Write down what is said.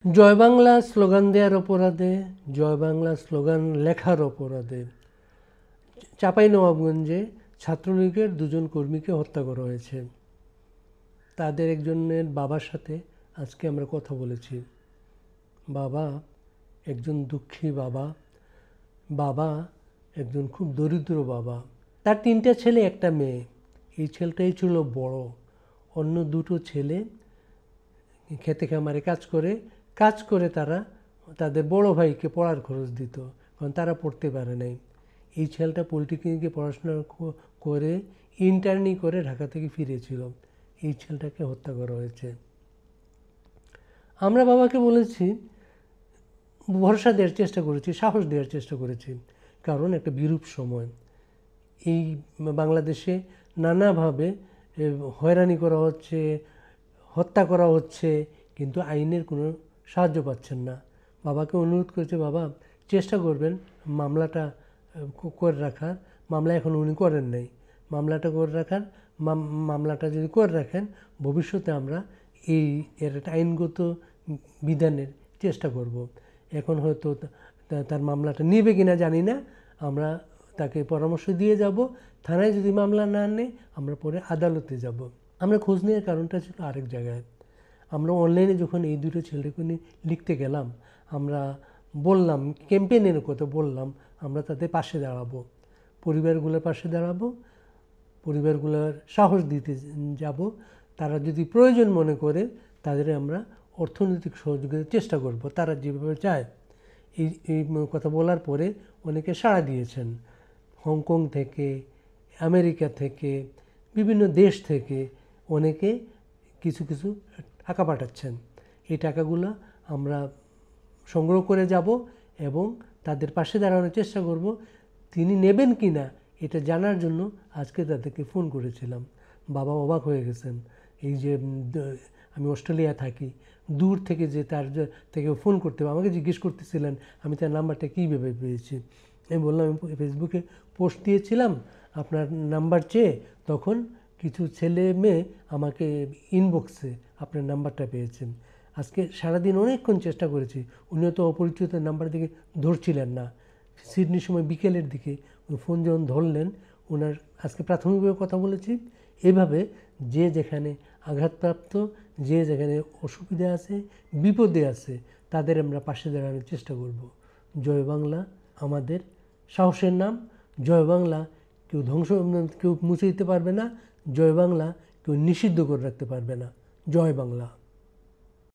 জয় Bangla slogan দেওয়ার অপরাধে, জয় Bangla slogan লেখার অপরাধে চাঁপাইনবাবগঞ্জে ছাত্রলীগের দুজন কর্মীকে হত্যা করা হয়েছে। তাদের একজনের বাবার সাথে আজকে আমরা কথা বলেছি। বাবা একজন দুঃখী বাবা, বাবা একজন খুব দরিদ্র বাবা। তার 3টা ছেলে, একটা মেয়ে। এই ছেলেটাই ছিল বড়। অন্য 2টো ছেলে খেতে খামারে কাজ করে তারা তাদের বড় ভাইকে পড়ার খরচ দিত, কারণ তারা পড়তে পারে নাই। এই ছেলেটা পলিটেকনিকে পড়াশোনা করে ইন্টার্নি করে ঢাকা থেকে ফিরেছিল। এই ছেলেটাকে হত্যা করা হয়েছে। আমরা বাবাকে বলেছি, ভরসা দেওয়ার চেষ্টা করেছি, সাহস দেওয়ার চেষ্টা করেছি, কারণ একটা বিরূপ সময়। এই বাংলাদেশে নানাভাবে হয়রানি করা হচ্ছে, হত্যা করা হচ্ছে, কিন্তু আইনের কোনো সাহায্য পাচ্ছেন না। বাবাকে অনুরোধ করেছে, বাবা চেষ্টা করবেন মামলাটা করে রাখার। মামলা এখন উনি করেন নাই। মামলাটা করে রাখার, মামলাটা যদি করে রাখেন, ভবিষ্যতে আমরা এর একটা আইনগত বিধানের চেষ্টা করব। এখন হয়তো তার মামলাটা নেবে কিনা জানি না। আমরা তাকে পরামর্শ দিয়ে যাব। থানায় যদি মামলা না নেয়, আমরা পরে আদালতে যাব। আমরা খোঁজ নেওয়ার কারণটা ছিল আরেক জায়গায়। আমরা অনলাইনে যখন এই 2টো ছেলেকে নিয়ে লিখতে গেলাম, আমরা বললাম, ক্যাম্পেইনের কথা বললাম, আমরা তাদের পাশে দাঁড়াবো, পরিবারগুলোর পাশে দাঁড়াবো, পরিবারগুলোর সাহস দিতে যাব। তারা যদি প্রয়োজন মনে করে, তাদের আমরা অর্থনৈতিক সহযোগিতার চেষ্টা করব, তারা যেভাবে চায়। এই কথা বলার পরে অনেকে সাড়া দিয়েছেন। হংকং থেকে, আমেরিকা থেকে, বিভিন্ন দেশ থেকে অনেকে কিছু কিছু টাকা পাঠাচ্ছেন। এই টাকাগুলো আমরা সংগ্রহ করে যাব এবং তাদের পাশে দাঁড়ানোর চেষ্টা করব। তিনি নেবেন কি না এটা জানার জন্য আজকে তাদেরকে ফোন করেছিলাম। বাবা অবাক হয়ে গেছেন। এই যে আমি অস্ট্রেলিয়া থাকি, দূর থেকে যে তার থেকে ফোন করতে হবে, আমাকে জিজ্ঞেস করতেছিলেন আমি তার নাম্বারটা কীভাবে পেয়েছি। আমি বললাম, আমি ফেসবুকে পোস্ট দিয়েছিলাম আপনার নাম্বার চেয়ে, তখন কিছু ছেলে মেয়ে আমাকে ইনবক্সে আপনার নাম্বারটা পেয়েছেন। আজকে সারাদিন অনেকক্ষণ চেষ্টা করেছি, উনিও তো অপরিচিত নাম্বার দিকে ধরছিলেন না। সিডনির সময় বিকেলের দিকে ফোন যখন ধরলেন, ওনার আজকে প্রাথমিকভাবে কথা বলেছি। এভাবে যে যেখানে আঘাতপ্রাপ্ত, যে যেখানে অসুবিধা আছে, বিপদে আছে, তাদের আমরা পাশে দাঁড়ানোর চেষ্টা করব। জয় বাংলা আমাদের সাহসের নাম। জয় বাংলা কেউ মুছে দিতে পারবে না। জয় বাংলা কেউ নিষিদ্ধ করে রাখতে পারবে না। জয় বাংলা।